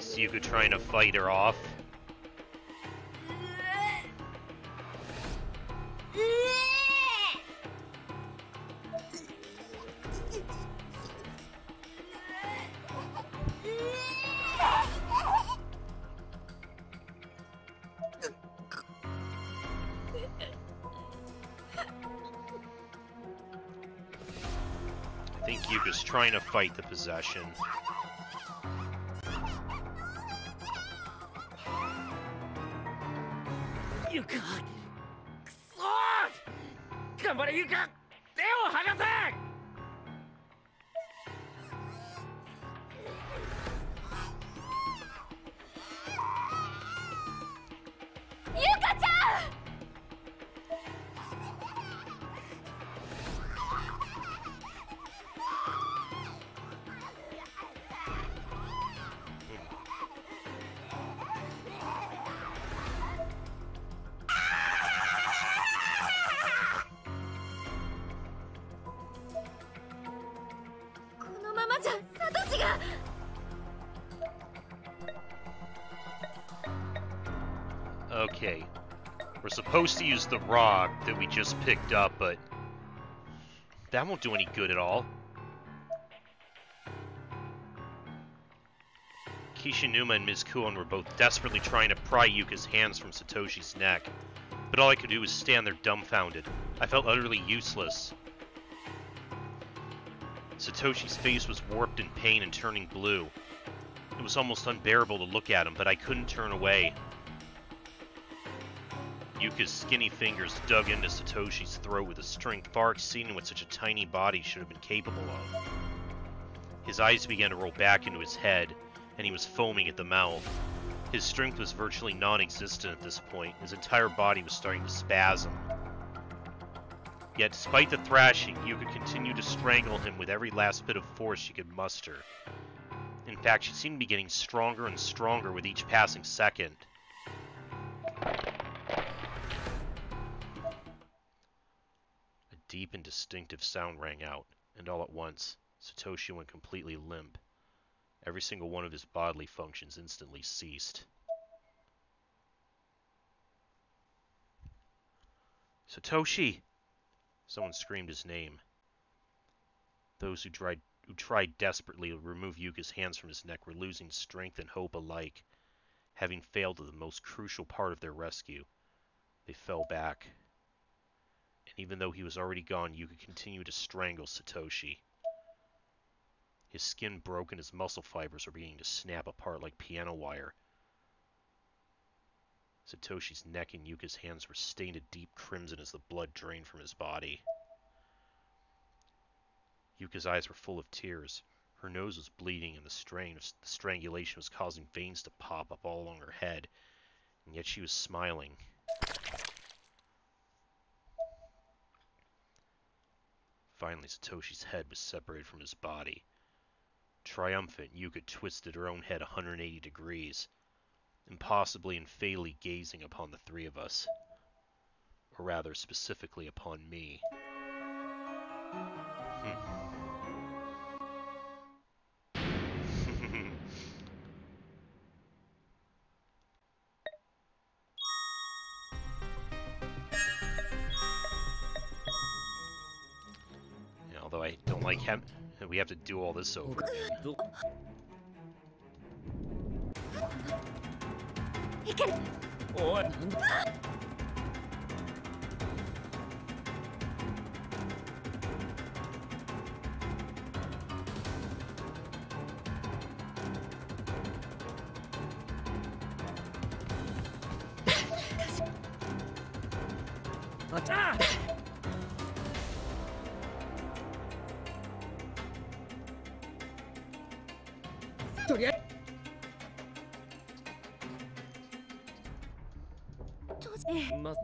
So you could trying to fight her off. I think Yuka's trying to fight the possession. Yuka! くそー！頑張れユカ！手を離せ！ゆかちゃん。 このままじゃサトシが。 Okay. We're supposed to use the rock that we just picked up, but that won't do any good at all. Kishinuma and Ms. Kuon were both desperately trying to pry Yuka's hands from Satoshi's neck, but all I could do was stand there dumbfounded. I felt utterly useless. Satoshi's face was warped in pain and turning blue. It was almost unbearable to look at him, but I couldn't turn away. Yuka's skinny fingers dug into Satoshi's throat with a strength far exceeding what such a tiny body should have been capable of. His eyes began to roll back into his head, and he was foaming at the mouth. His strength was virtually non-existent at this point. His entire body was starting to spasm. Yet, despite the thrashing, Yuka continued to strangle him with every last bit of force she could muster. In fact, she seemed to be getting stronger and stronger with each passing second. A deep and distinctive sound rang out, and all at once, Satoshi went completely limp. Every single one of his bodily functions instantly ceased. Satoshi! Someone screamed his name. Those who tried desperately to remove Yuka's hands from his neck were losing strength and hope alike. Having failed at the most crucial part of their rescue, they fell back. And even though he was already gone, Yuka continued to strangle Satoshi. His skin broke and his muscle fibers were beginning to snap apart like piano wire. Satoshi's neck and Yuka's hands were stained a deep crimson as the blood drained from his body. Yuka's eyes were full of tears. Her nose was bleeding, and the strain of the strangulation was causing veins to pop up all along her head, and yet she was smiling. Finally, Satoshi's head was separated from his body. Triumphant, Yuka twisted her own head 180 degrees, impossibly and fatally gazing upon the three of us. or rather specifically upon me. Although I don't like we have to do all this over again. いける。おい、なんだ。あちゃー。とりあえずま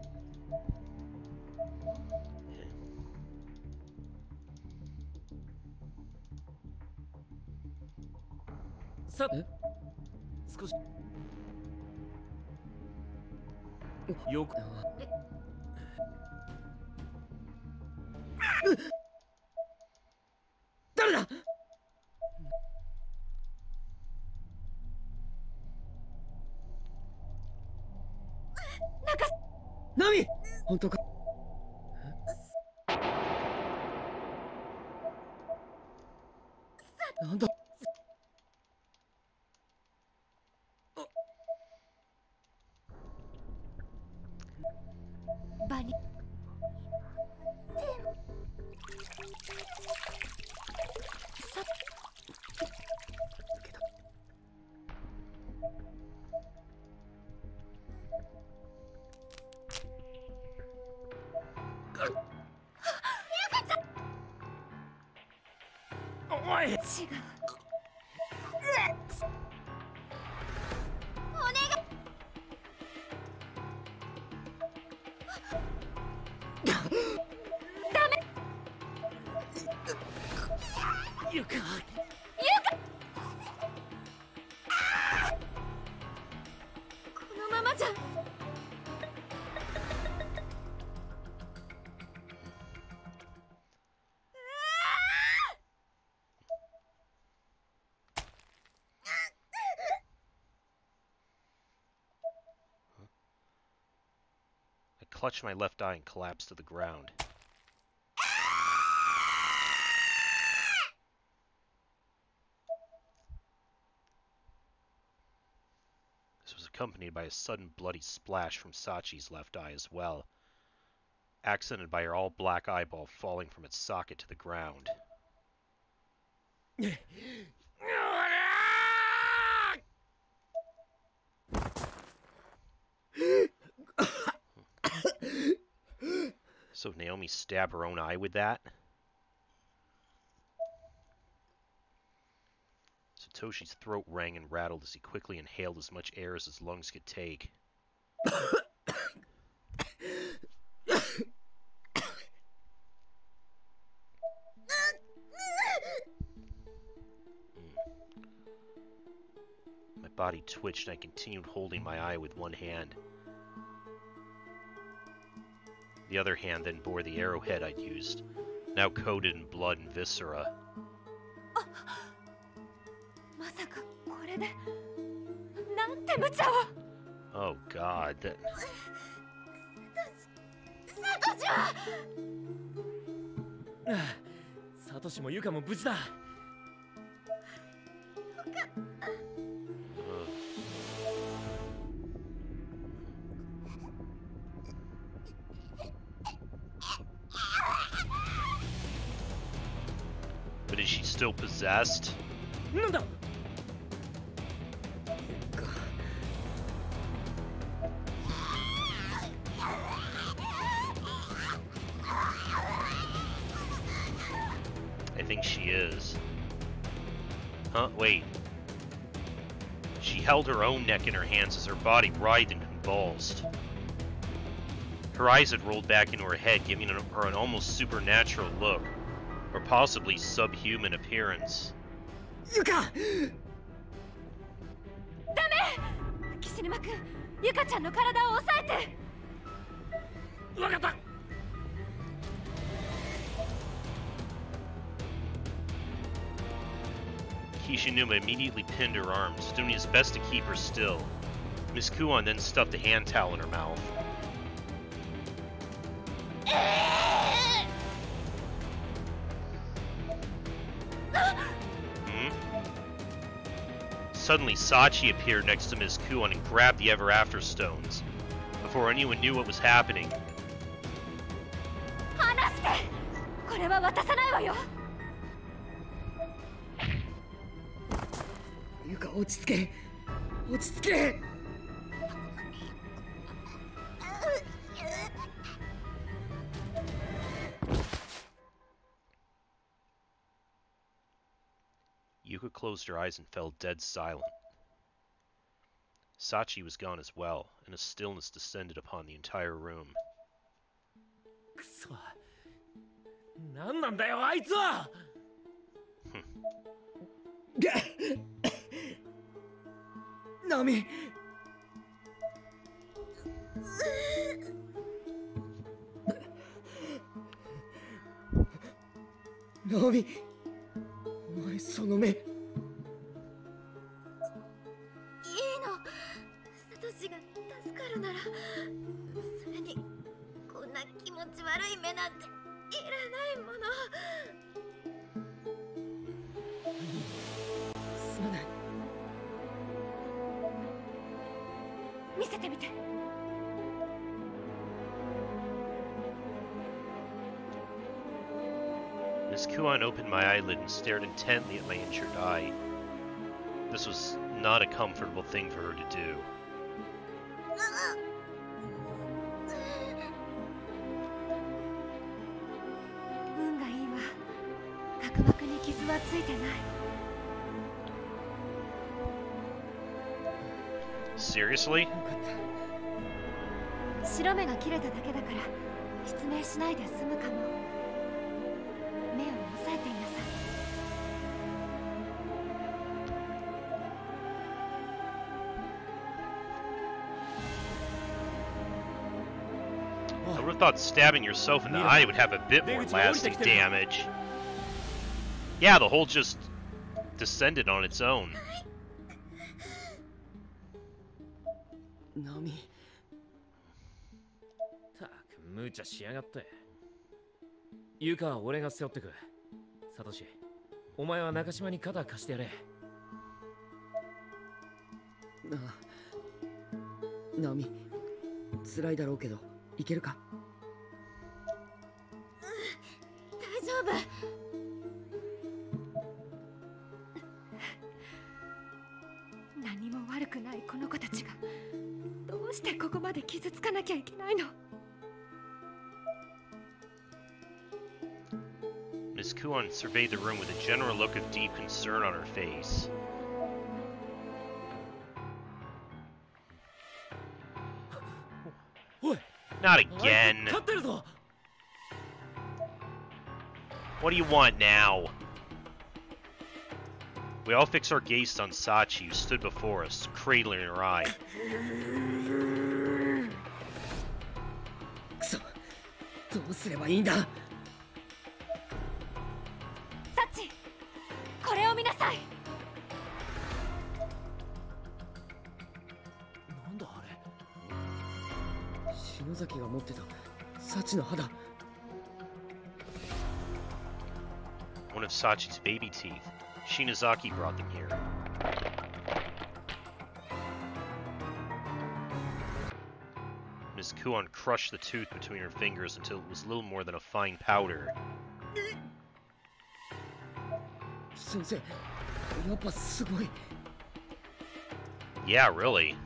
さ少しよく誰だナミ本当かなんだバニさおい違う。お願い。ダメ。ゆかこのままじゃ。I clutched my left eye and collapsed to the ground. This was accompanied by a sudden bloody splash from Sachi's left eye as well, accented by her all-black eyeball falling from its socket to the ground. So Naomi stabbed her own eye with that? Satoshi's throat rang and rattled as he quickly inhaled as much air as his lungs could take. My body twitched and I continued holding my eye with one hand. The other hand then bore the arrowhead I'd used, now coated in blood and viscera. まさかこれでなんて無茶を。 Oh God, that... サトシはサトシもユカも無事だ But is she still possessed? なんだ I think she is. Huh? Wait. She held her own neck in her hands as her body writhed and convulsed. Her eyes had rolled back into her head, giving her an almost supernatural look, or possibly subhuman appearance. ユカダメ。岸沼君、ゆかちゃんの体を押さえて。わかった。Kishinuma immediately pinned her arms, doing his best to keep her still. Miss Kuon then stuffed a hand towel in her mouth. Suddenly, Sachi appeared next to Miss Kuon and grabbed the Ever After stones. Before anyone knew what was happening, 離して。これは渡さないわよ。ゆか、落ち着け。落ち着け。Yuka closed her eyes and fell dead silent. Sachi was gone as well, and a stillness descended upon the entire room. くそ。なんなんだよあいつは。ナミ。ナミ。お前その目。いいの。サトシが助かるなら。それにこんな気持ち悪い目なんていらないもの。すまない。見せてみて。Miss Kuon opened my eyelid and stared intently at my injured eye. This was not a comfortable thing for her to do. 運がいいわ。角膜に傷はついてない。 Seriously? よかった。白目が切れただけだから失明しないで済むかも。目を押さえていなさい。I would have thought stabbing yourself in the eye would have a bit more lasting damage. Yeah, the hole just descended on its own. ナミ。たく無茶しやがって。ゆかは俺が背負ってく。サトシ、お前は中島に肩貸してやれ。なあ、ナミ、辛いだろうけど、いけるか？大丈夫。何も悪くないこの子たちがどうしてここまで傷つかなきゃいけないの？ Miss Kuon surveyed the room with a general look of deep concern on her face. Not again. What do you want now? We all fixed our gaze on Sachi, who stood before us, cradling her eye. くそ、どうすればいいんだ？サチ、これを見なさい。なんだあれ。篠崎が持ってたサチの肌。One of Sachi's baby teeth. Shinozaki brought them here. Miss Kuon crushed the tooth between her fingers until it was little more than a fine powder. 先生、やっぱすごい。Yeah, really.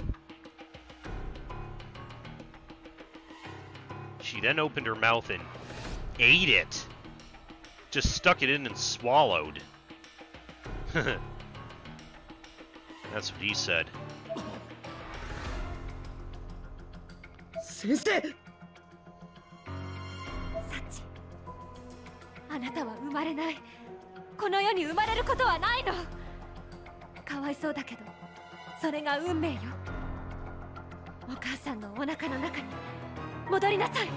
She then opened her mouth and ate it. Just stuck it in and swallowed. That's what he said. 先生！サチ、あなたは生まれない。この世に生まれることはないの。かわいそうだけど、それが運命よ。お母さんのお腹の中に戻りなさい。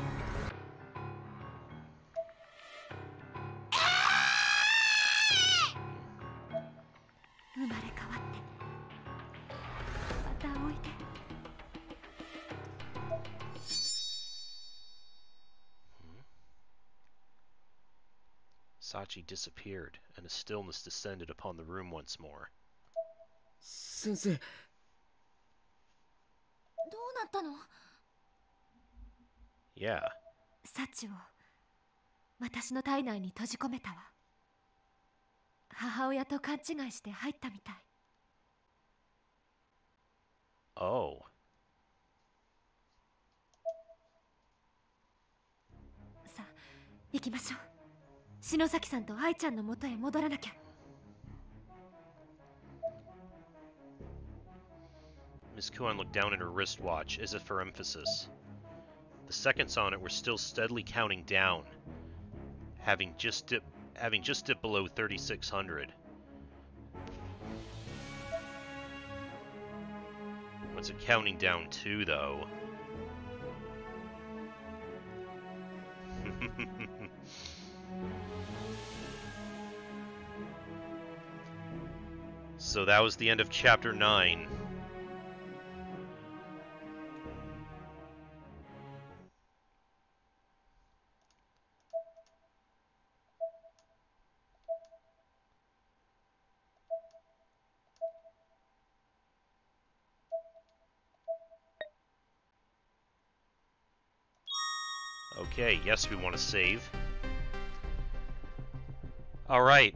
Sachi disappeared, and a stillness descended upon the room once more. 先生。どうなったの？ Yeah. サチを私の体内に閉じ込めたわ。母親と勘違いして入ったみたい。Oh. さあ、行きましょう。篠崎さんと愛ちゃんの元へ戻らなきゃ。Miss Kuan looked down at her wristwatch, as if for emphasis. The seconds on it were still steadily counting down, having just dipped below 3,600. What's it counting down to, though? So that was the end of Chapter 9. Okay, yes, we want to save. Alright.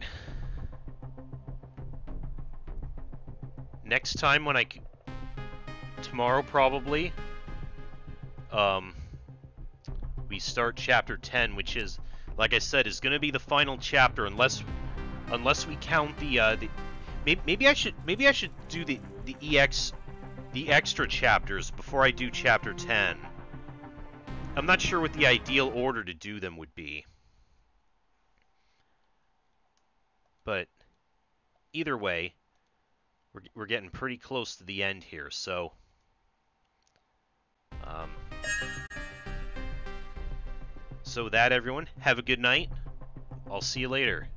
Next time when tomorrow probably, we start chapter 10, which is, like I said, is going to be the final chapter unless we count maybe I should do the extra chapters before I do chapter 10. I'm not sure what the ideal order to do them would be. But either way, we're getting pretty close to the end here, so so that, everyone, have a good night. I'll see you later.